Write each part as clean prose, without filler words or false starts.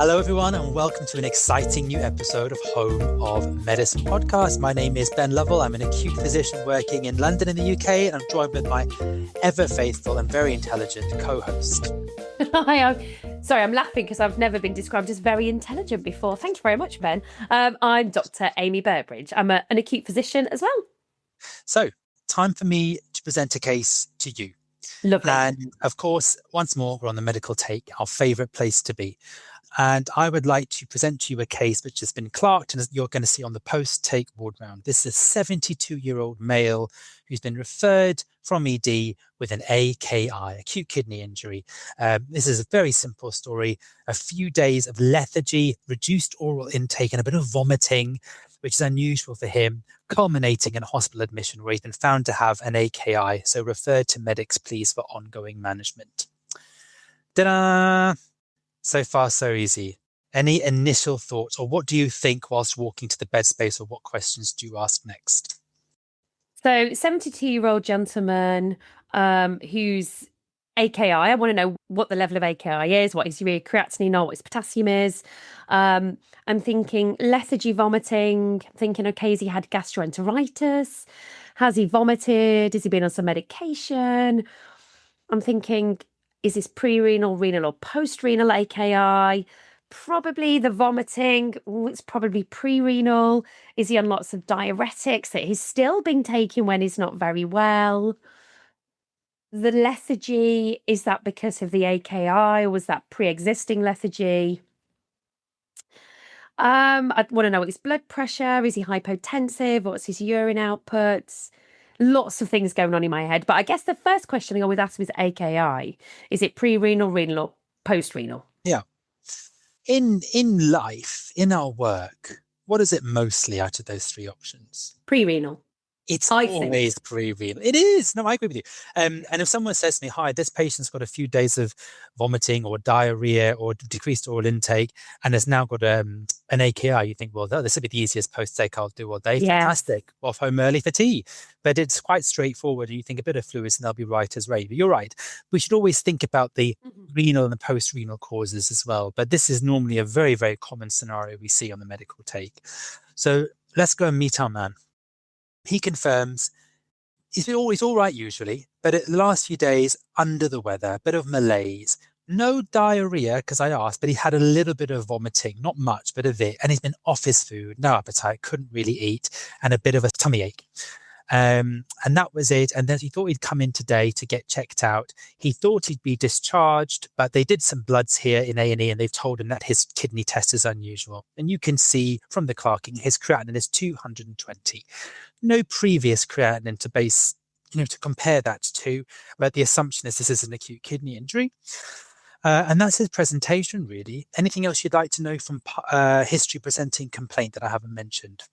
Hello, everyone, and welcome to an exciting new episode of Home of Medicine podcast. My name is Ben Lovell. I'm an acute physician working in London in the UK, and I'm joined with my ever faithful and very intelligent co-host. Hi, I'm laughing because I've never been described as very intelligent before. Thank you very much, Ben. I'm Dr. Amie Burbridge. I'm an acute physician as well. So, time for me to present a case to you. Lovely. And of course, once more, we're on the medical take, our favourite place to be. And I would like to present to you a case which has been clerked and you're going to see on the post-take ward round. This is a 72-year-old male who's been referred from ED with an AKI, acute kidney injury. This is a very simple story. A few days of lethargy, reduced oral intake and a bit of vomiting, which is unusual for him, culminating in a hospital admission where he's been found to have an AKI. So referred to medics, please, for ongoing management. Ta-da! So far, so easy. Any initial thoughts, or what do you think whilst walking to the bed space, or what questions do you ask next? So, 72-year-old gentleman who's AKI. I want to know what the level of AKI is, what his urea creatinine or what his potassium is. I'm thinking lethargy, vomiting. I'm thinking, okay, has he had gastroenteritis? Has he vomited? Has he been on some medication? I'm thinking, is this pre-renal, renal or post-renal AKI? Probably the vomiting. It's probably pre-renal. Is he on lots of diuretics that he's still been taking when he's not very well? The lethargy, is that because of the AKI or was that pre-existing lethargy? I want to know what his blood pressure, is he hypotensive, what's his urine outputs? Lots of things going on in my head. But I guess the first question I always ask him is AKI. Is it pre-renal, renal or post-renal? Yeah. In life, in our work, what is it mostly out of those three options? Pre-renal. It's always pre-renal. It is. No, I agree with you. And if someone says to me, hi, this patient's got a few days of vomiting or diarrhea or decreased oral intake and has now got an AKI, you think, well, this would be the easiest post-take I'll do all day. Yeah. Fantastic. Off home early for tea. But it's quite straightforward. And you think a bit of fluids and they'll be right as rain. But you're right. We should always think about the renal and the post-renal causes as well. But this is normally a very, very common scenario we see on the medical take. So let's go and meet our man. He confirms he's all right usually, but the last few days under the weather, a bit of malaise, no diarrhea because I asked, but he had a little bit of vomiting, not much, but a bit, and he's been off his food, no appetite, couldn't really eat, and a bit of a tummy ache. And that was it. And then he thought he'd come in today to get checked out. He thought he'd be discharged, but they did some bloods here in A&E and they've told him that his kidney test is unusual. And you can see from the clerking, his creatinine is 220. No previous creatinine to base, to compare that to, but the assumption is this is an acute kidney injury. And that's his presentation, really. Anything else you'd like to know from history presenting complaint that I haven't mentioned?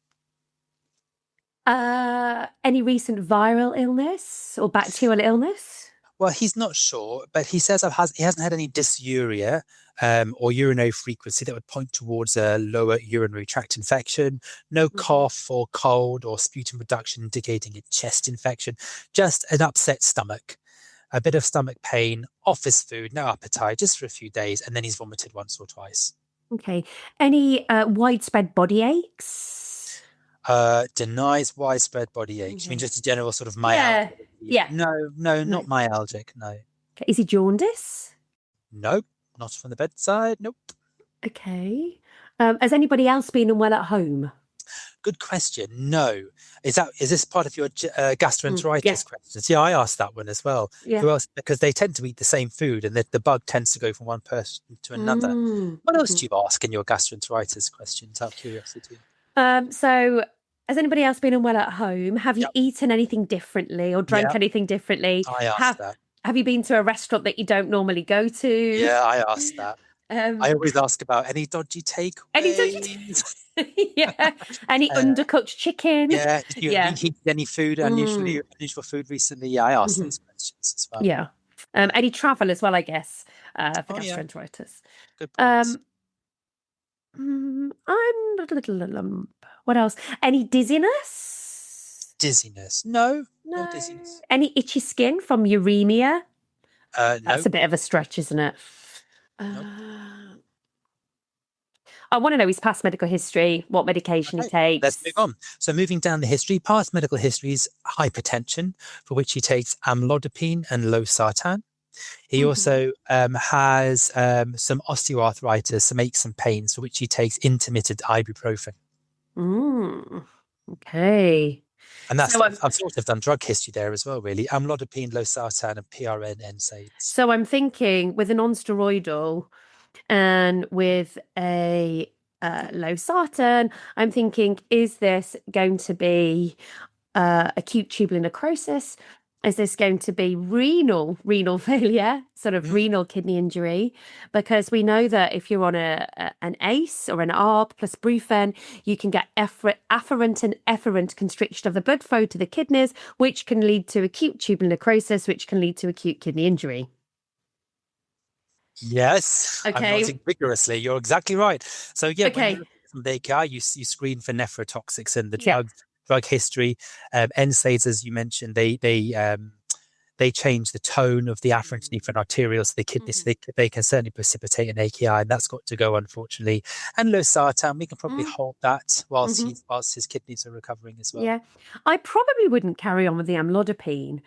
Any recent viral illness or bacterial illness? Well, he's not sure, but he says he hasn't had any dysuria or urinary frequency that would point towards a lower urinary tract infection. No cough or cold or sputum production indicating a chest infection. Just an upset stomach, a bit of stomach pain, off his food, no appetite, just for a few days, and then he's vomited once or twice. Okay. Any widespread body aches? Denies widespread body aches. You mean just a general sort of myalgia? Yeah. No, not myalgic, no. Okay. Is he jaundice? Nope, not from the bedside, nope. Okay. Has anybody else been unwell at home? Good question. No. Is this part of your gastroenteritis questions? Yeah, I asked that one as well. Yeah. Who else? Because they tend to eat the same food and the bug tends to go from one person to another. What else do you ask in your gastroenteritis questions, out of curiosity? So has anybody else been unwell at home? Have you eaten anything differently or drank anything differently? I asked that. Have you been to a restaurant that you don't normally go to? Yeah, I asked that. I always ask about any dodgy takeaways. Yeah. Any undercooked chicken? Yeah. Did you eat any food, unusual food recently? Yeah, I asked those questions as well. Yeah. Any travel as well, I guess, for gastroenteritis. Good points. I'm a little what else? Any dizziness? Dizziness? No dizziness. Any itchy skin from uremia? No. That's a bit of a stretch, isn't it? Nope. I want to know his past medical history, what medication he Okay, let's takes. move on. So moving down the history, past medical history is hypertension, for which he takes amlodipine and losartan. He also has some osteoarthritis, some aches and pains, for which he takes intermittent ibuprofen. Mm, okay. And that's, So I'm I've sort of done drug history there as well, really. Amlodipine, losartan, and PRN NSAIDs. so I'm thinking with a non-steroidal and with a losartan, I'm thinking, is this going to be acute tubular necrosis? Is this going to be renal failure, sort of Mm. renal kidney injury? Because we know that if you're on an ACE or an ARB plus Brufen, you can get afferent and efferent constriction of the blood flow to the kidneys, which can lead to acute tubular necrosis, which can lead to acute kidney injury. Yes, I'm Okay. nodding vigorously. You're exactly right. So yeah, when you're Okay. looking at some of the AKI, you screen for nephrotoxics and the Yeah. drug history. NSAIDs, as you mentioned, they change the tone of the afferent and efferent arterioles to the kidney, so they can certainly precipitate an AKI, and that's got to go, unfortunately. And losartan, we can probably hold that whilst his kidneys are recovering as well. Yeah. I probably wouldn't carry on with the amlodipine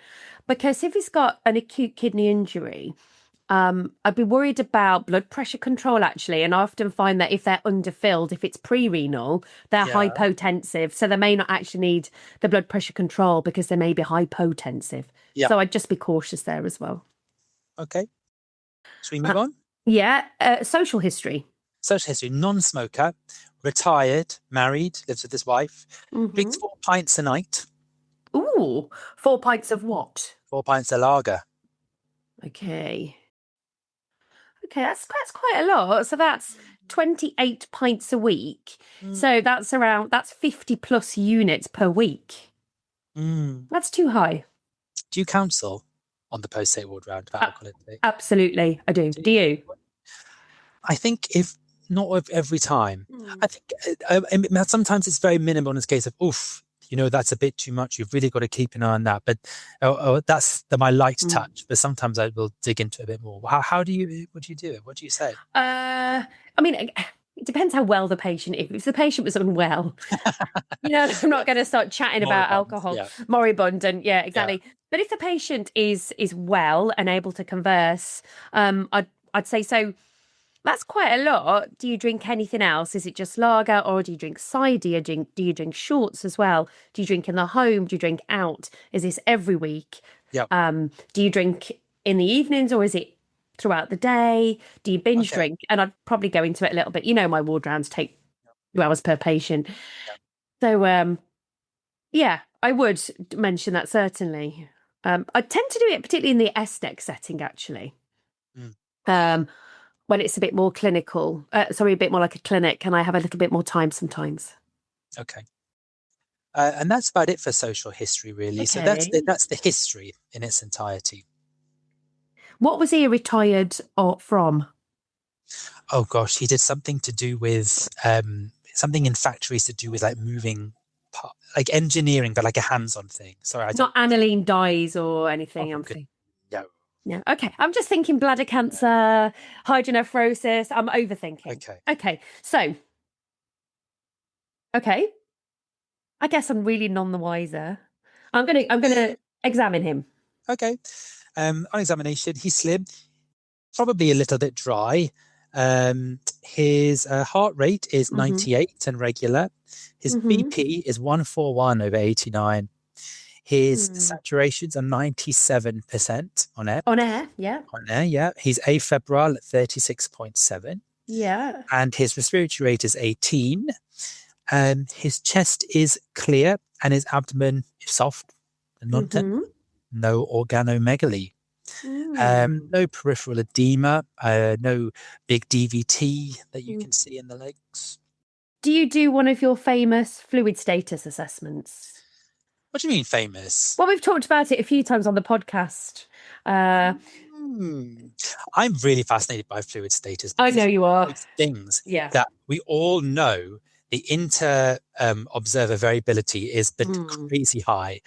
because if he's got an acute kidney injury, I'd be worried about blood pressure control actually. And I often find that if they're underfilled, if it's pre-renal, they're Yeah. hypotensive. So they may not actually need the blood pressure control because they may be hypotensive. Yeah. So I'd just be cautious there as well. Okay. Should we move on? Yeah. Social history. Social history, non-smoker, retired, married, lives with his wife, drinks 4 pints a night. Ooh, 4 pints of what? 4 pints of lager. Okay. Okay, that's quite a lot. So that's 28 pints a week. So that's 50 plus units per week. That's too high. Do you counsel on the post-state ward round about alcohol intake? Absolutely, I do. Do you? I think if not every time, I think sometimes it's very minimal in this case of, oof, that's a bit too much. You've really got to keep an eye on that. But that's my light touch. But sometimes I will dig into it a bit more. What do you do it? What do you say? I mean, it depends how well the patient is. If the patient was unwell, I'm not going to start chatting about alcohol. Yeah. Moribund, and yeah, exactly. Yeah. But if the patient is well and able to converse, I'd say so. That's quite a lot. Do you drink anything else? Is it just lager, or do you drink cider? Do you drink shorts as well? Do you drink in the home? Do you drink out? Is this every week? Yeah. Do you drink in the evenings, or is it throughout the day? Do you binge drink? And I'd probably go into it a little bit. My ward rounds take 2 hours per patient. Yeah. So, yeah, I would mention that certainly. I tend to do it particularly in the SNEC setting, actually. When it's a bit more clinical, a bit more like a clinic, and I have a little bit more time sometimes. Okay. And that's about it for social history, really. Okay. So that's the history in its entirety. What was he retired from? Oh gosh, he did something to do with something in factories to do with like moving, like engineering, but like a hands-on thing. Sorry, not aniline dyes or anything. Oh, I'm thinking. No. Yeah. Okay. I'm just thinking bladder cancer, hydronephrosis. I'm overthinking. Okay. So. Okay. I guess I'm really none the wiser. I'm gonna examine him. Okay. On examination, he's slim, probably a little bit dry. His heart rate is 98 and regular. His BP is 141/89. His saturations are 97% on air. On air, yeah. On air, yeah. He's afebrile at 36.7. Yeah. And his respiratory rate is 18. His chest is clear and his abdomen is soft and no organomegaly. No peripheral edema, no big DVT that you can see in the legs. Do you do one of your famous fluid status assessments? What do you mean famous? Well, we've talked about it a few times on the podcast. I'm really fascinated by fluid status. I know you are. Things that we all know the inter-observer variability is crazy high.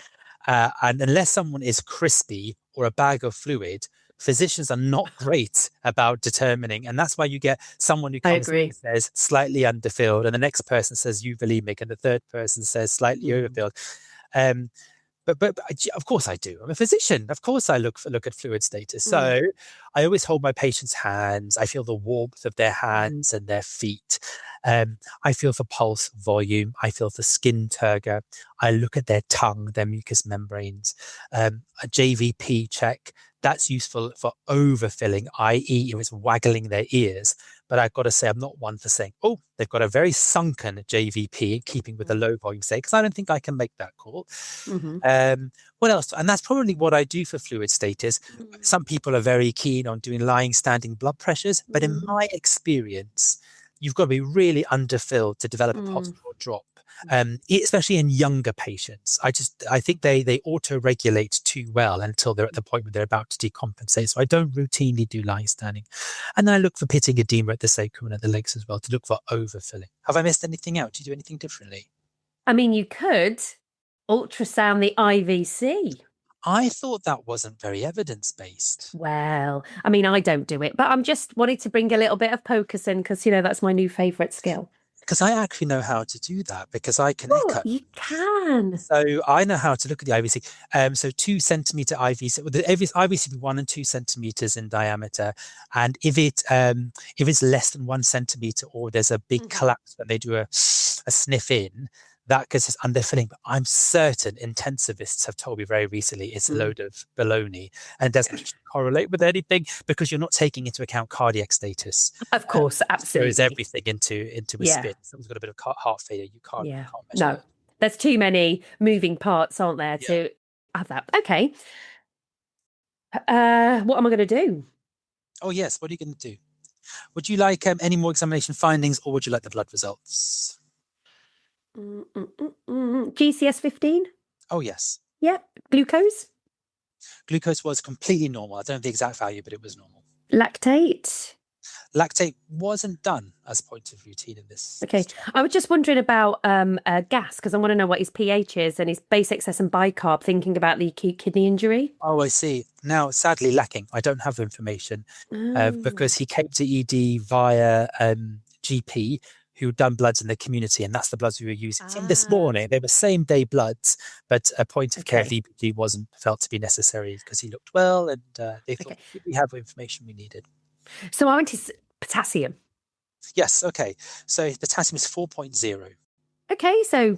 And unless someone is crispy or a bag of fluid, physicians are not great about determining. And that's why you get someone who I comes in agree. and says slightly underfilled, and the next person says euvolemic, and the third person says slightly overfilled. Um, but of course I do. I'm a physician. Of course I look at fluid status. So I always hold my patient's hands. I feel the warmth of their hands and their feet. I feel for pulse volume. I feel for skin turgor. I look at their tongue, their mucous membranes. A JVP check, that's useful for overfilling, i.e. if it's waggling their ears. But I've got to say, I'm not one for saying, oh, they've got a very sunken JVP in keeping with the low volume state, because I don't think I can make that call. What else? And that's probably what I do for fluid status. Some people are very keen on doing lying, standing blood pressures. But in my experience, you've got to be really underfilled to develop a postural drop. Especially in younger patients. I think they auto-regulate too well until they're at the point where they're about to decompensate. So I don't routinely do lying standing. And then I look for pitting edema at the sacrum and at the legs as well to look for overfilling. Have I missed anything out? Do you do anything differently? I mean, you could ultrasound the IVC. I thought that wasn't very evidence-based. Well, I mean, I don't do it, but I'm just wanting to bring a little bit of focus in because, that's my new favourite skill. Because I actually know how to do that, because I can Oh, echo. you can. So I know how to look at the IVC. So 2 centimeter IVC, the IVC be 1 and 2 centimeters in diameter. And if it's less than 1 centimeter, or there's a big collapse when they do a sniff in, that because it's underfilling. But I'm certain intensivists have told me very recently it's a load of baloney and doesn't correlate with anything, because you're not taking into account cardiac status. Of course, absolutely. Throws everything into a spin. Someone's got a bit of heart failure. You can't measure no, that. there's too many moving parts, aren't there, to have that. Okay. What am I going to do? Oh, yes. What are you going to do? Would you like any more examination findings, or would you like the blood results? GCS 15? Oh, yes. Yep. Glucose? Glucose was completely normal. I don't know the exact value, but it was normal. Lactate? Lactate wasn't done as a point of routine in this. Okay. I was just wondering about gas, because I want to know what his pH is and his base excess and bicarb, thinking about the acute kidney injury. Oh, I see. Now, sadly lacking. I don't have information because he came to ED via GP who'd done bloods in the community, and that's the bloods we were using from this morning. They were same day bloods, but a point of care VBG wasn't felt to be necessary because he looked well, and they thought we have information we needed. So I want his potassium. Yes, okay. So his potassium is 4.0. Okay, so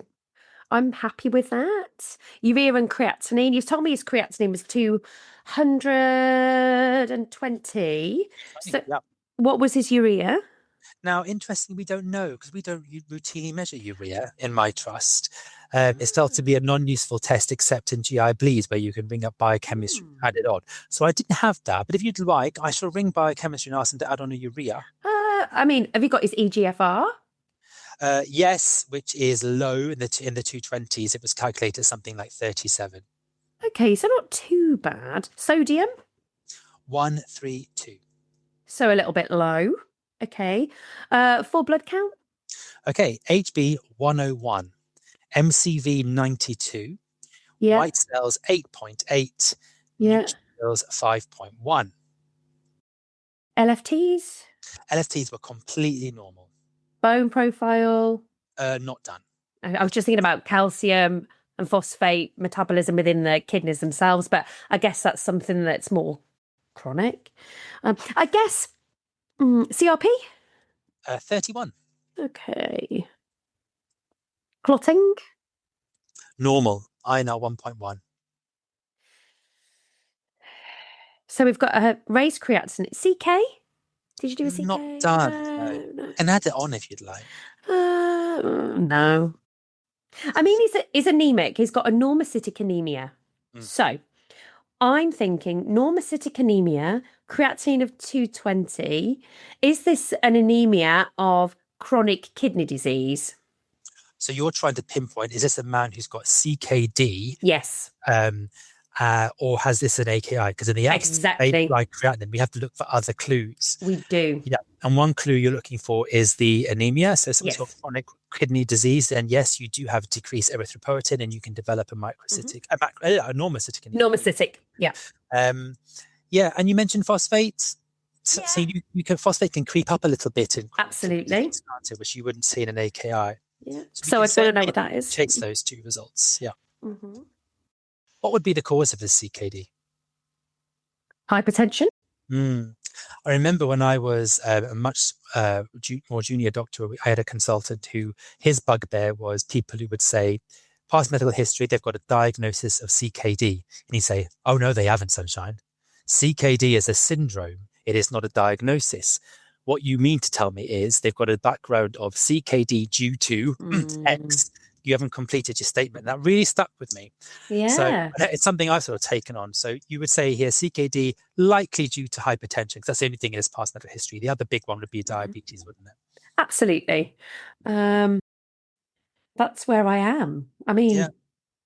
I'm happy with that. Urea and creatinine. You've told me his creatinine was 220. So what was his urea? Now, interestingly, we don't know, because we don't routinely measure urea in my trust. It's felt to be a non-useful test except in GI bleeds, where you can bring up biochemistry added on. So I didn't have that, but if you'd like, I shall ring biochemistry and ask them to add on a urea. I mean, have you got his EGFR? Yes, which is low in the 220s. It was calculated something like 37. Okay, so not too bad. Sodium? 132. So a little bit low. Okay. Full blood count? Okay, HB 101, MCV 92, white cells 8.8, neutrophils 5.1. LFTs? LFTs were completely normal. Bone profile? Not done. I was just thinking about calcium and phosphate metabolism within the kidneys themselves, but I guess that's something that's more chronic. I guess CRP? 31. Okay. Clotting? Normal. INR 1.1. So we've got a raised creatinine. CK? Did you do a CK? Not done. No. And add it on if you'd like. No. I mean, he's anemic. He's got a normocytic anemia. So I'm thinking normocytic anemia, creatinine of 220. Is this an anemia of chronic kidney disease? So you're trying to pinpoint, is this a man who's got CKD? Yes. Or has this an AKI? Because in the absence of creatinine, we have to look for other clues. We do. Yeah. And one clue you're looking for is the anemia. So some sort of chronic kidney disease. Then yes, you do have decreased erythropoietin, and you can develop a normocytic anemia. Normocytic, yeah. Yeah, and you mentioned phosphate. So Yeah. phosphate can creep up a little bit in chronic kidney Absolutely. disease, can't it, which you wouldn't see in an AKI. Yeah. So we So can I'd want to know certainly what that is. chase those two results. Yeah. Mhm. What would be the cause of this CKD? Hypertension. Mm. I remember when I was a much more junior doctor, I had a consultant who his bugbear was people who would say, past medical history, they've got a diagnosis of CKD. And he'd say, oh, no, they haven't, sunshine. CKD is a syndrome. It is not a diagnosis. What you mean to tell me is they've got a background of CKD due to Mm. X. You haven't completed your statement. That really stuck with me. So Yeah. it's something I've sort of taken on. So you would say here CKD likely due to hypertension, because that's the only thing in its past medical history. The other big one would be diabetes, wouldn't it? Absolutely. Um, that's where I am. Yeah,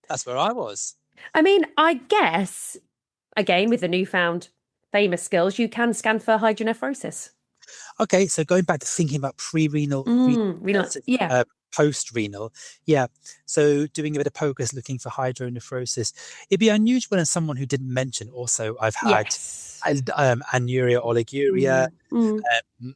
that's where I was. I guess again with the newfound famous skills, you can scan for hydronephrosis. Okay, so going back to thinking about pre-renal, versus Yeah. post-renal, yeah. So doing a bit of POCUS, looking for hydronephrosis. It'd be unusual in someone who didn't mention. Also, I've had Yes. anuria, oliguria. Mm. Um,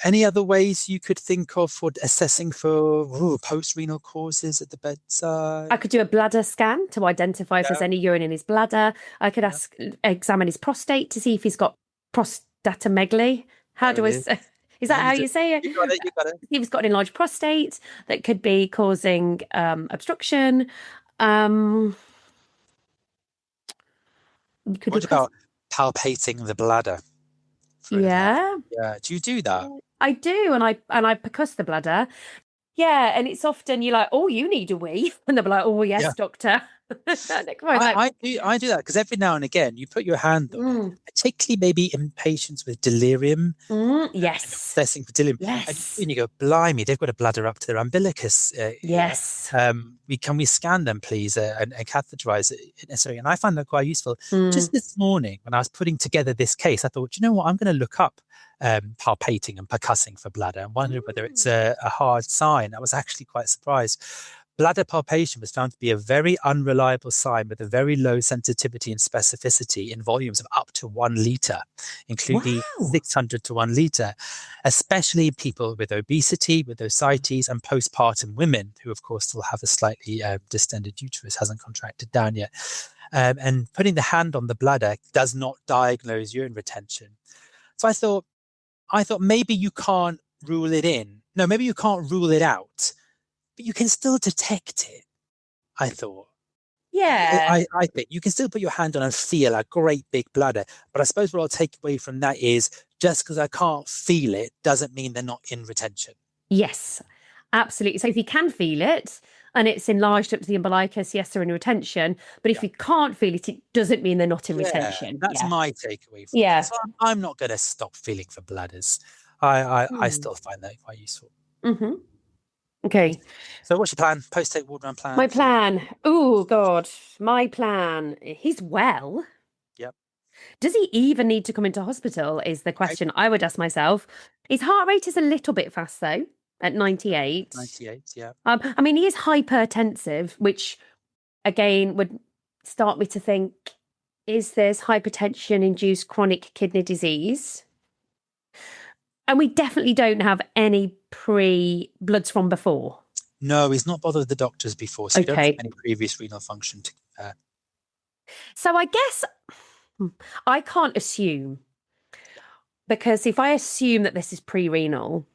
any other ways you could think of for assessing for post-renal causes at the bedside? I could do a bladder scan to identify if there's Yeah, any urine in his bladder. I could yeah. examine his prostate to see if he's got prostatomegaly. How There do it I is. say? Is Yeah, that you how do. you say it? You got it. You got it. If he's got an enlarged prostate that could be causing obstruction. Um, you could do What about palpating the bladder, for example? yeah, Yeah. Do you do that? I do, and I percuss the bladder. Yeah, and it's often you're like, oh, you need a wee, and they'll be like, oh Yeah. yes, doctor. Like, right, like, I do that because every now and again you put your hand on it, mm, particularly maybe in patients with delirium, yes, assessing for delirium, yes, and you go, blimey, they've got a bladder up to their umbilicus. yes. Can we scan them, please, and catheterize it if necessary? And I find that quite useful. Mm. Just this morning, when I was putting together this case, I thought, you know what, I'm going to look up palpating and percussing for bladder and wonder whether it's a hard sign. I was actually quite surprised. Bladder palpation was found to be a very unreliable sign with a very low sensitivity and specificity in volumes of up to 1 litre, including Wow. 600 to 1 litre, especially people with obesity, with ascites, and postpartum women, who, of course, still have a slightly distended uterus, hasn't contracted down yet. And putting the hand on the bladder does not diagnose urine retention. So I thought maybe you can't rule it in. No, maybe you can't rule it out, but you can still detect it. I thought. Yeah. I think you can still put your hand on and feel a great big bladder. But I suppose what I'll take away from that is just because I can't feel it doesn't mean they're not in retention. Yes, absolutely. So if you can feel it and it's enlarged up to the umbilicus, yes, they're in retention. But if Yeah. you can't feel it, it doesn't mean they're not in Yeah, retention. that's Yeah. my takeaway from that. Yeah. So I'm not going to stop feeling for bladders. I Hmm. still find that quite useful. Mm-hmm. Okay. So what's your plan? Post-take ward round My plan for plan. Oh, God. My plan. He's well. Yep. Does he even need to come into hospital? Is the Okay. question I would ask myself. His heart rate is a little bit fast, though, at 98. 98. Yeah. He is hypertensive, which again would start me to think, is this hypertension induced chronic kidney disease? And we definitely don't have any bloods from before. No, he's not bothered the doctors before, so you don't have Okay. any previous renal function to compare. So I guess I can't assume, because if I assume that this is pre-renal,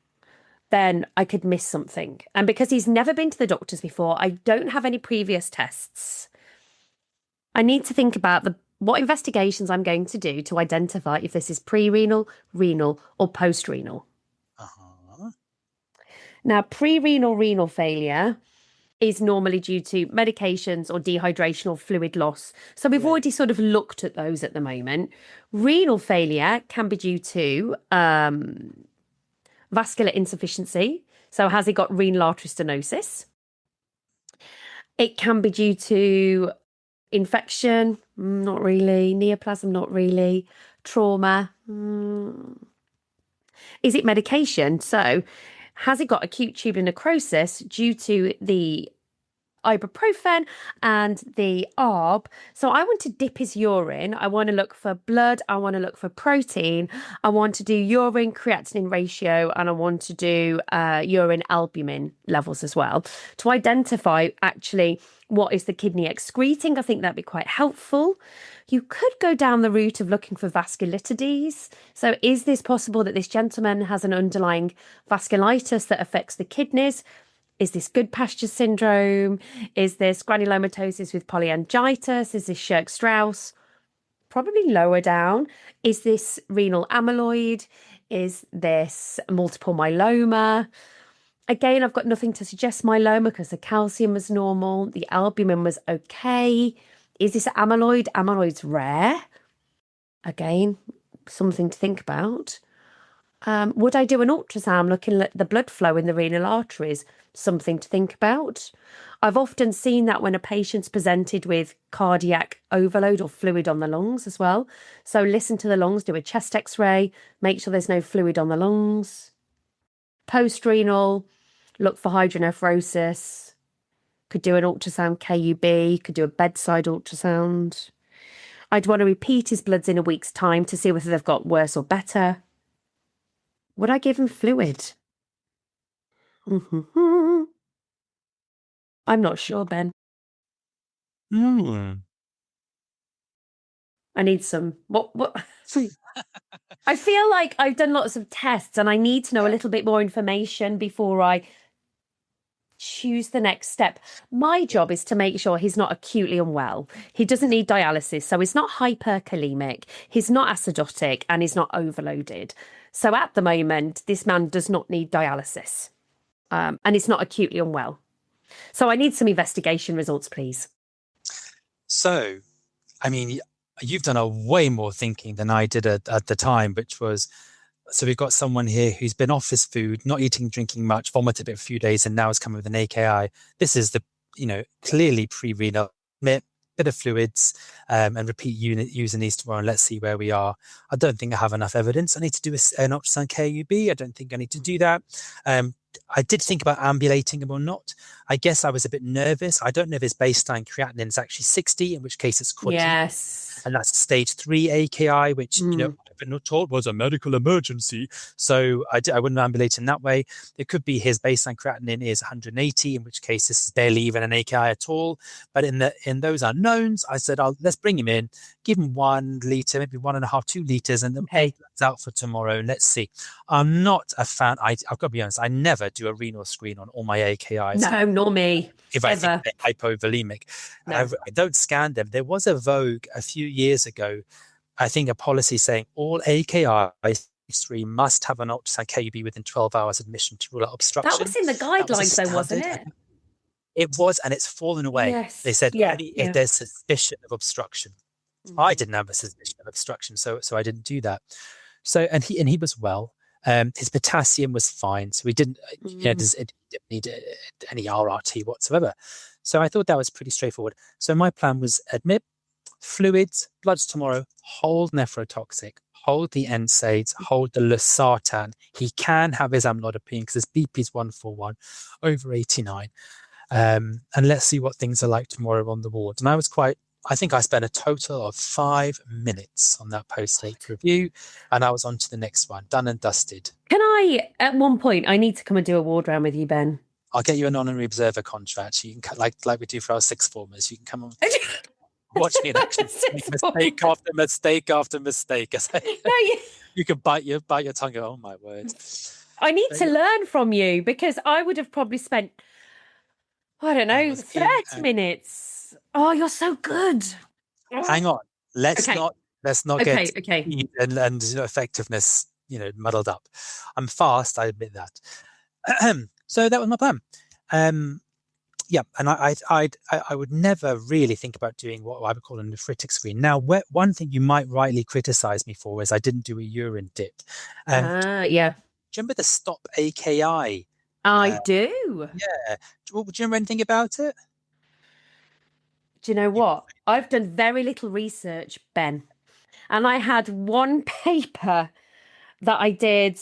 then I could miss something. And because he's never been to the doctors before, I don't have any previous tests. I need to think about what investigations I'm going to do to identify if this is pre-renal, renal, or post-renal. Uh-huh. Now, pre-renal renal failure is normally due to medications or dehydration or fluid loss. So we've already sort of looked at those at the moment. Renal failure can be due to vascular insufficiency. So has he got renal artery stenosis? It can be due to infection, not really. Neoplasm, not really. Trauma. Is it medication? So has he got acute tubular necrosis due to the ibuprofen and the ARB. So I want to dip his urine. I want to look for blood. I want to look for protein. I want to do urine creatinine ratio, and I want to do urine albumin levels as well to identify actually what is the kidney excreting. I think that'd be quite helpful. You could go down the route of looking for vasculitides. So is this possible that this gentleman has an underlying vasculitis that affects the kidneys? Is this Goodpasture syndrome? Is this granulomatosis with polyangiitis? Is this Shirk-Strauss? Probably lower down. Is this renal amyloid? Is this multiple myeloma? Again, I've got nothing to suggest myeloma because the calcium was normal. The albumin was okay. Is this amyloid? Amyloid's rare. Again, something to think about. Would I do an ultrasound looking at the blood flow in the renal arteries? Something to think about. I've often seen that when a patient's presented with cardiac overload or fluid on the lungs as well. So listen to the lungs, do a chest x-ray, make sure there's no fluid on the lungs. Post-renal, look for hydronephrosis. Could do an ultrasound KUB, could do a bedside ultrasound. I'd want to repeat his bloods in a week's time to see whether they've got worse or better. Would I give him fluid? I'm not sure, Ben. Mm. I need some. What? I feel like I've done lots of tests and I need to know a little bit more information before I choose the next step. My job is to make sure he's not acutely unwell. He doesn't need dialysis, so he's not hyperkalemic, he's not acidotic, and he's not overloaded. So at the moment, this man does not need dialysis, and he's not acutely unwell. So I need some investigation results, please. So, I mean, you've done a way more thinking than I did at the time, which was, so we've got someone here who's been off his food, not eating, drinking much, vomited a few days, and now is coming with an AKI. This is the, clearly pre-renal, bit of fluids, and repeat using these tomorrow, and let's see where we are. I don't think I have enough evidence. I need to do an ultrasound KUB. I don't think I need to do that. I did think about ambulating him or not. I guess I was a bit nervous. I don't know if his baseline creatinine is actually 60, in which case it's quadruple. Yes. And that's a stage 3 AKI, which, I've been told was a medical emergency. So I wouldn't ambulate in that way. It could be his baseline creatinine is 180, in which case this is barely even an AKI at all. But in those unknowns, I said, let's bring him in, give him 1 litre, maybe 1.5, 2 litres, and then that's out for tomorrow. And let's see. I'm not a fan. I've got to be honest, I never do a renal screen on all my AKIs. No, nor me. If I think they're hypovolemic. No. I don't scan them. There was a vogue a few years ago, I think a policy saying all AKIs 3 must have an ultrasound KUB within 12 hours admission to rule out obstruction. That was in the guidelines though, wasn't it? It was, and it's fallen away. Yes. They said if there's suspicion of obstruction. I didn't have a suspicion of obstruction, so I didn't do that. So and he was well. His potassium was fine, so we didn't didn't need any RRT whatsoever. So I thought that was pretty straightforward. So my plan was admit, fluids, bloods tomorrow, hold nephrotoxic, hold the NSAIDs, hold the losartan. He can have his amlodipine because his BP is 141 over 89. And let's see what things are like tomorrow on the ward. And I think I spent a total of 5 minutes on that post-late review, and I was on to the next one, done and dusted. Can I, at one point, I need to come and do a ward round with you, Ben? I'll get you an honorary observer contract. You can, like we do for our sixth formers, you can come on. Watch me in action. Mistake after mistake after mistake. You can bite your tongue. Oh my word! I need to learn from you because I would have probably spent, I don't know, 30 minutes. Oh, you're so good. Hang on. Let's not get speed and effectiveness muddled up. I'm fast. I admit that. So that was my plan. Yeah, and I would never really think about doing what I would call a nephritic screen. Now, one thing you might rightly criticize me for is I didn't do a urine dip. Yeah. Do you remember the Stop AKI? I do. Yeah. Do you remember anything about it? Do you know what? I've done very little research, Ben. And I had one paper that I did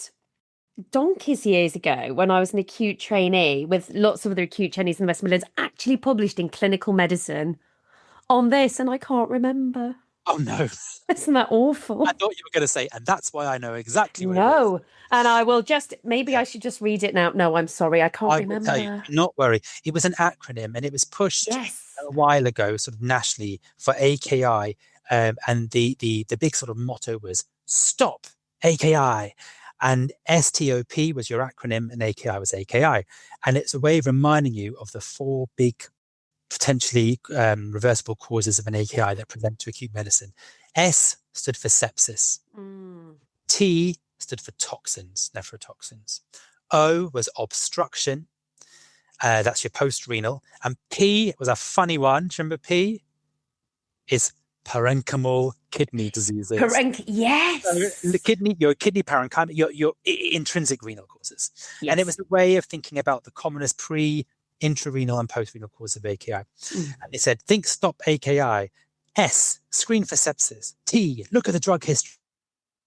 donkeys years ago when I was an acute trainee with lots of other acute trainees in the West Midlands actually published in clinical medicine on this, and I can't remember. Oh no. Isn't that I awful? thought you were going to say, and that's why I know exactly what it is. No. And I will just, maybe Yeah, I should just read it now. No, I'm sorry, I can't I will tell you, remember. do not worry. It was an acronym and it was pushed Yes. a while ago, sort of nationally for AKI. And the big sort of motto was stop AKI. And STOP was your acronym and AKI was AKI. And it's a way of reminding you of the four big potentially reversible causes of an AKI that present to acute medicine. S stood for sepsis. Mm. T stood for toxins, nephrotoxins. O was obstruction. That's your post-renal. And P was a funny one. Do you remember P? Is parenchymal kidney diseases. So Yes. your kidney parenchyma, your intrinsic renal causes. And it Yes. was a way of thinking about the commonest intrarenal and post-renal cause of AKI. Mm. And they said, think stop AKI. S, screen for sepsis. T, look at the drug history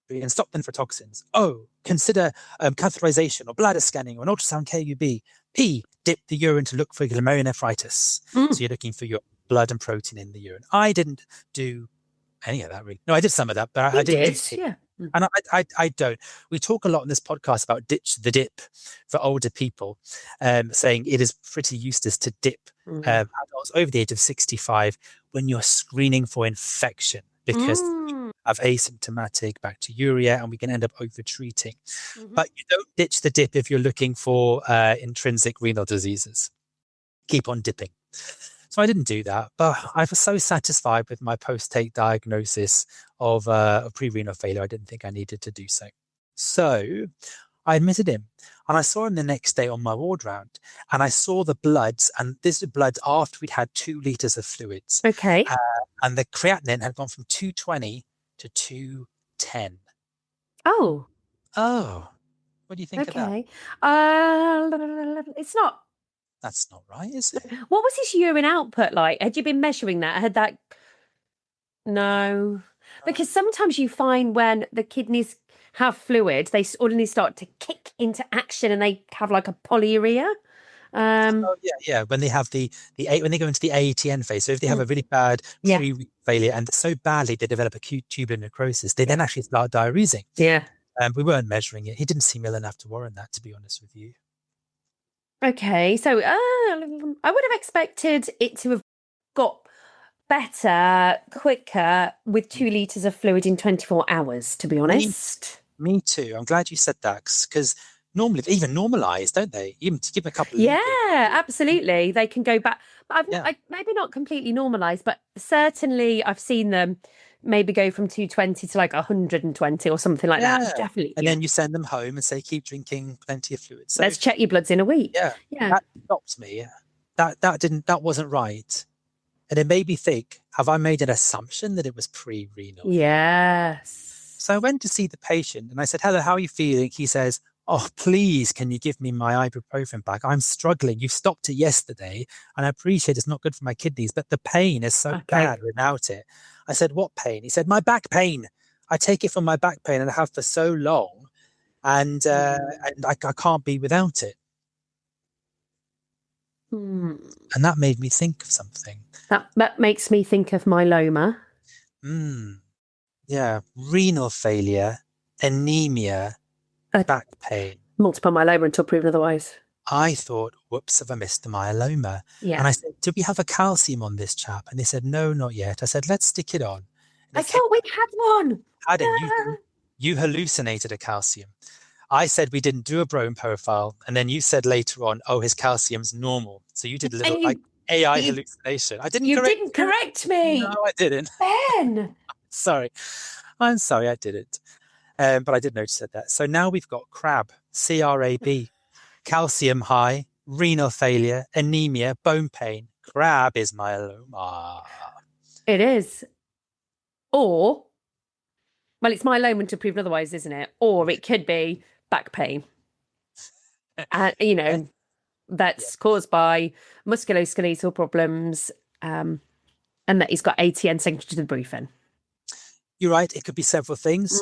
and stop them for toxins. O, consider catheterization or bladder scanning or an ultrasound KUB. P, dip the urine to look for glomerulonephritis. Mm. So you're looking for your blood and protein in the urine. I didn't do any of that really. No, I did some of that, but I didn't do it. Yeah. And I don't. We talk a lot in this podcast about ditch the dip for older people, saying it is pretty useless to dip adults over the age of 65 when you're screening for infection because of asymptomatic bacteriuria and we can end up over-treating. But you don't ditch the dip if you're looking for intrinsic renal diseases. Keep on dipping. So I didn't do that, but I was so satisfied with my post-take diagnosis of pre-renal failure, I didn't think I needed to do so. So I admitted him and I saw him the next day on my ward round and I saw the bloods, and this is blood after we'd had 2 litres of fluids. Okay. And the creatinine had gone from 220 to 210. Oh. Oh, what do you think of that? Okay. It's not. That's not right, is it? What was his urine output like? Had you been measuring that? Had that? No, because sometimes you find when the kidneys have fluid, they suddenly start to kick into action and they have like a polyuria. Oh yeah. When they have when they go into the AETN phase, so if they have a really bad Yeah. pre-failure and so badly they develop acute tubular necrosis, they then actually start diuresing. Yeah. We weren't measuring it. He didn't seem ill enough to warrant that, to be honest with you. Okay, so I would have expected it to have got better, quicker with 2 litres of fluid in 24 hours, to be honest. Me too. I'm glad you said that because normally they even normalize, don't they? Even to give a couple of Yeah, liters. absolutely. They can go back. But Yeah. maybe not completely normalized, but certainly I've seen them maybe go from 220 to like 120 or something like that. Definitely. And then you send them home and say, keep drinking plenty of fluid. So let's check your bloods in a week. yeah, Yeah. that stopped me. That wasn't right. And it made me think, have I made an assumption that it was pre-renal? Yes. So I went to see the patient and I said, hello, how are you feeling? He says, oh, please, can you give me my ibuprofen back? I'm struggling. You stopped it yesterday and I appreciate it's not good for my kidneys, but the pain is so bad without it. I said, what pain? He said, my back pain. I take it for my back pain and I have for so long and I can't be without it. And that made me think of something. That makes me think of myeloma. Yeah, renal failure, anemia, back pain. Multiple myeloma until proven otherwise. I thought, whoops, have I missed the myeloma? Yeah. And I said, do we have a calcium on this chap? And they said, no, not yet. I said, let's stick it on. I thought we had one. Had it. You hallucinated a calcium. I said we didn't do a Brown profile, and then you said later on, "Oh, his calcium's normal." So you did a little like AI hallucination. I didn't. You didn't correct me. No, I didn't. Ben, sorry, I'm sorry, I didn't. But I did notice that. So now we've got CRAB, CRAB, calcium high, renal failure, anemia, bone pain. CRAB is myeloma. It is, or well, it's myeloma until proven otherwise, isn't it? Or it could be back pain. That's caused by musculoskeletal problems, and that he's got ATN secondary to the briefing. You're right. It could be several things.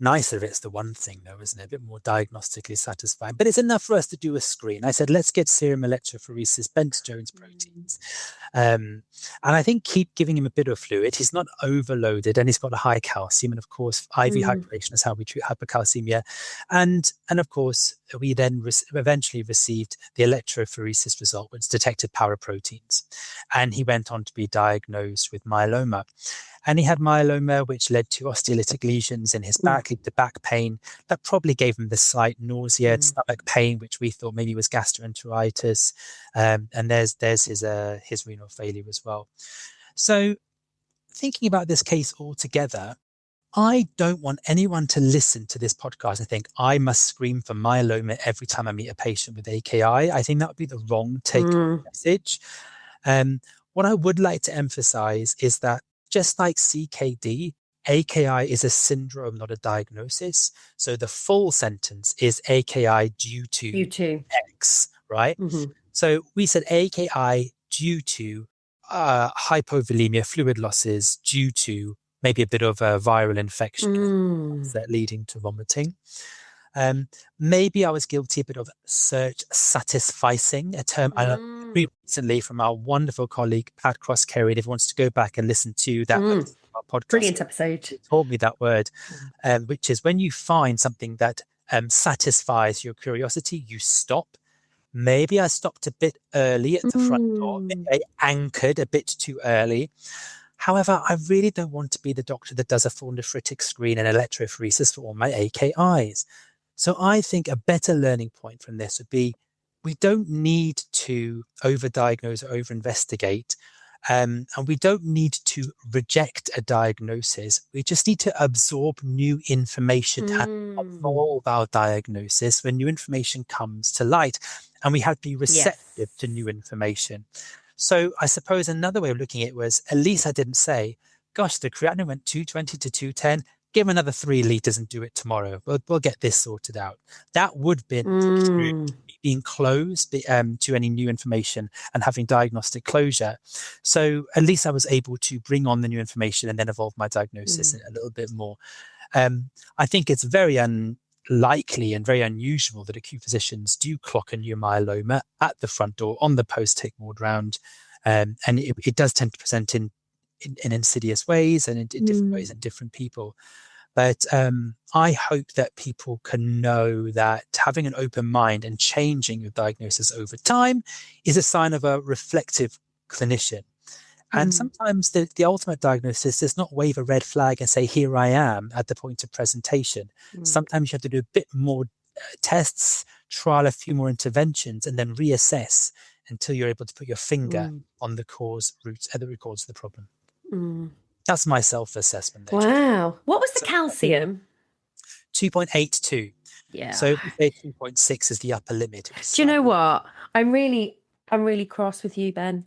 nicer if it's the one thing, though, isn't it? A bit more diagnostically satisfying. But it's enough for us to do a screen. I said, let's get serum electrophoresis, Bent-Jones proteins. And I think keep giving him a bit of fluid. He's not overloaded and he's got a high calcium. And of course, IV hydration is how we treat hypercalcemia. And of course, we then eventually received the electrophoresis result, which detected paraproteins. And he went on to be diagnosed with myeloma. And he had myeloma, which led to osteolytic lesions in his back, led to back pain. That probably gave him the slight nausea and stomach pain, which we thought maybe was gastroenteritis. And there's his renal failure as well. So thinking about this case altogether, I don't want anyone to listen to this podcast and think I must scream for myeloma every time I meet a patient with AKI. I think that would be the wrong take-home message. What I would like to emphasize is that just like CKD, AKI is a syndrome, not a diagnosis. So the full sentence is AKI due to X, right? So we said AKI due to hypovolemia, fluid losses due to maybe a bit of a viral infection that leading to vomiting. Maybe I was guilty a bit of search satisficing, a term I learned recently from our wonderful colleague Pat Cross-Carey. If you wants to go back and listen to that podcast, brilliant episode, he taught me that word, which is when you find something that satisfies your curiosity, you stop. Maybe I stopped a bit early at the front door. Maybe I anchored a bit too early. However, I really don't want to be the doctor that does a full nephritic screen and electrophoresis for all my AKIs. So I think a better learning point from this would be we don't need to overdiagnose or overinvestigate, and we don't need to reject a diagnosis. We just need to absorb new information and evolve our diagnosis when new information comes to light, and we have to be receptive to new information. So I suppose another way of looking at it was, at least I didn't say, gosh, the creatinine went 220 to 210, give him another 3 liters and do it tomorrow. We'll get this sorted out. That would have been being closed to any new information and having diagnostic closure. So at least I was able to bring on the new information and then evolve my diagnosis a little bit more. I think it's very unlikely and very unusual that acute physicians do clock a new myeloma at the front door on the post-tick ward round. And it does tend to present in insidious ways and in different ways in different people. But I hope that people can know that having an open mind and changing your diagnosis over time is a sign of a reflective clinician. And sometimes the ultimate diagnosis does not wave a red flag and say, here I am at the point of presentation. Sometimes you have to do a bit more tests, trial a few more interventions, and then reassess until you're able to put your finger on the root cause of the problem. That's my self-assessment. Wow. What was the calcium? 2.82. Yeah. So we say 2.6 is the upper limit. Do you know what? I'm really cross with you, Ben.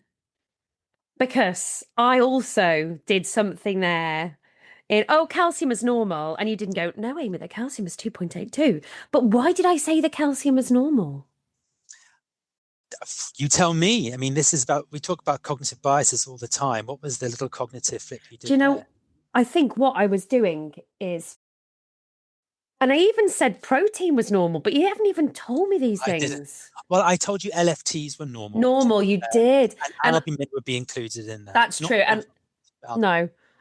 Because I also did something there calcium is normal. And you didn't go, no, Amy, the calcium is 2.82. But why did I say the calcium is normal? You tell me. I mean, we talk about cognitive biases all the time. What was the little cognitive flip you did? Do you know, I think what I was doing is, and I even said protein was normal, but you haven't even told me these things. Well, I told you LFTs were normal. Normal, you did. And albumin would be included in that. That's true.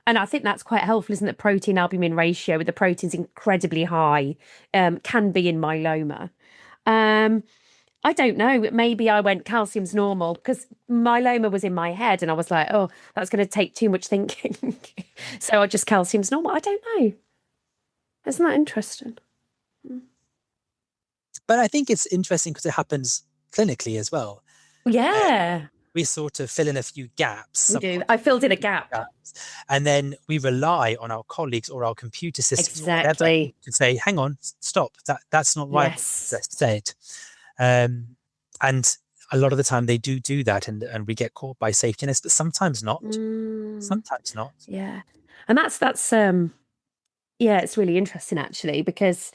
And I think that's quite helpful, isn't it? Protein albumin ratio with the proteins incredibly high can be in myeloma. I don't know. Maybe I went calcium's normal because myeloma was in my head and I was like, oh, that's going to take too much thinking. So I just calcium's normal. I don't know. Isn't that interesting? But I think it's interesting because it happens clinically as well. Yeah. We sort of fill in a few gaps. We do. I filled in a gap. And then we rely on our colleagues or our computer systems exactly to say, hang on, stop. That's not right. Yes. That's said. And a lot of the time they do that and we get caught by safety nets, but sometimes not. Sometimes not. Yeah. And that's it's really interesting actually, because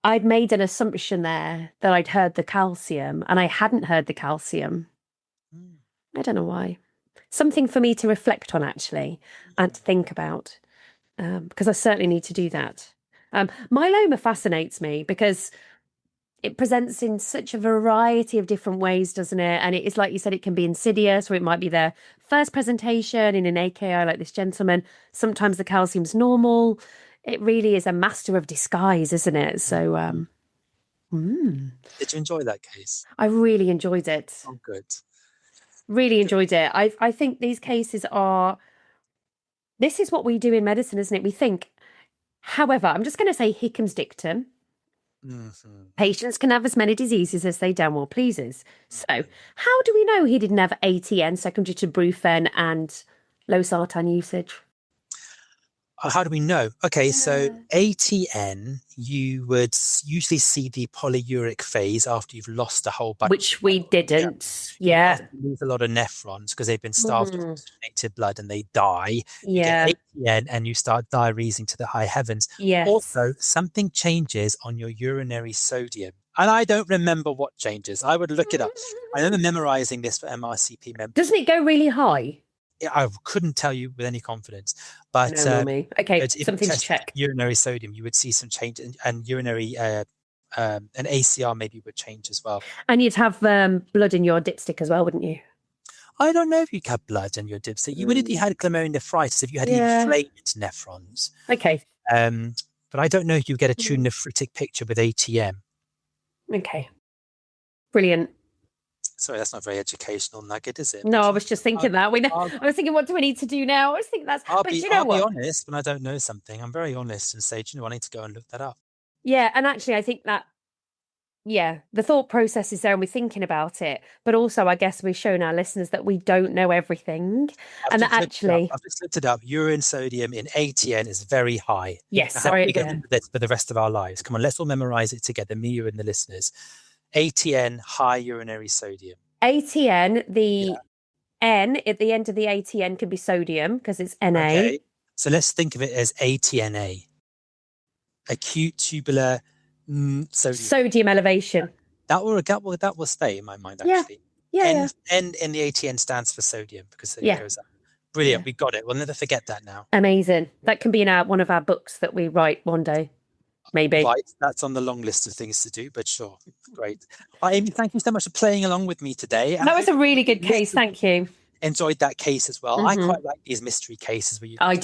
I'd made an assumption there that I'd heard the calcium and I hadn't heard the calcium. I don't know why. Something for me to reflect on actually and to think about. because I certainly need to do that. Myeloma fascinates me because it presents in such a variety of different ways, doesn't it? And it is, like you said, it can be insidious, or it might be their first presentation in an AKI like this gentleman. Sometimes the calcium's normal. It really is a master of disguise, isn't it? So, Did you enjoy that case? I really enjoyed it. Oh, good. Really enjoyed it. I think these cases are. This is what we do in medicine, isn't it? We think. However, I'm just going to say Hickham's dictum. Patients can have as many diseases as they damn well pleases. So, how do we know he didn't have ATN secondary to brufen and losartan usage? How do we know? Okay, so ATN, you would usually see the polyuric phase after you've lost a whole bunch. Which we didn't. Yeah. You lose a lot of nephrons because they've been starved of oxygenated blood and they die. Yeah. You get ATN and you start diuresing to the high heavens. Yes. Also, something changes on your urinary sodium. And I don't remember what changes. I would look it up. I remember memorizing this for MRCP members. Doesn't it go really high? I couldn't tell you with any confidence, but okay, something to check. Urinary sodium, you would see some change, and urinary an ACR maybe would change as well. And you'd have blood in your dipstick as well, wouldn't you? I don't know if you had blood in your dipstick. You would if you had glomerulonephritis, if you had inflamed nephrons. Okay. But I don't know if you get a true nephritic picture with ATM. Okay. Brilliant. Sorry, that's not a very educational nugget, is it? No, I was just thinking that. I was thinking, what do we need to do now? I was thinking that's. I'll be honest when I don't know something. I'm very honest and say, do you know, I need to go and look that up. Yeah, and actually, I think that, the thought process is there, and we're thinking about it. But also, I guess we've shown our listeners that we don't know everything, and that actually, I've just looked it up. Urine sodium in ATN is very high. Yes, now, sorry. We get this for the rest of our lives. Come on, let's all memorize it together. Me, you, and the listeners. ATN, high urinary sodium. ATN, the N at the end of the ATN could be sodium because it's Na. Okay. So let's think of it as ATNA. Acute tubular sodium elevation. That will stay in my mind, actually. N in the ATN stands for sodium because it goes up. Brilliant. We got it. We'll never forget that now. Amazing. That can be in one of our books that we write one day. Maybe. Right, that's on the long list of things to do, but sure. Great. Amie, thank you so much for playing along with me today. That was a really good case. Thank you. Enjoyed that case as well. I quite like these mystery cases where you go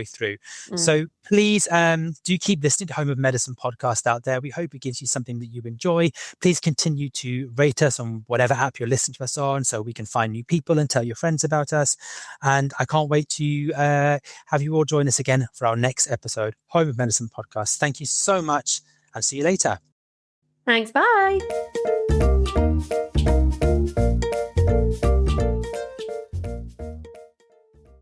through. So please do keep listening to Home of Medicine podcast out there. We hope it gives you something that you enjoy. Please continue to rate us on whatever app you're listening to us on so we can find new people and tell your friends about us. And I can't wait to have you all join us again for our next episode, Home of Medicine podcast. Thank you so much and see you later. Thanks. Bye.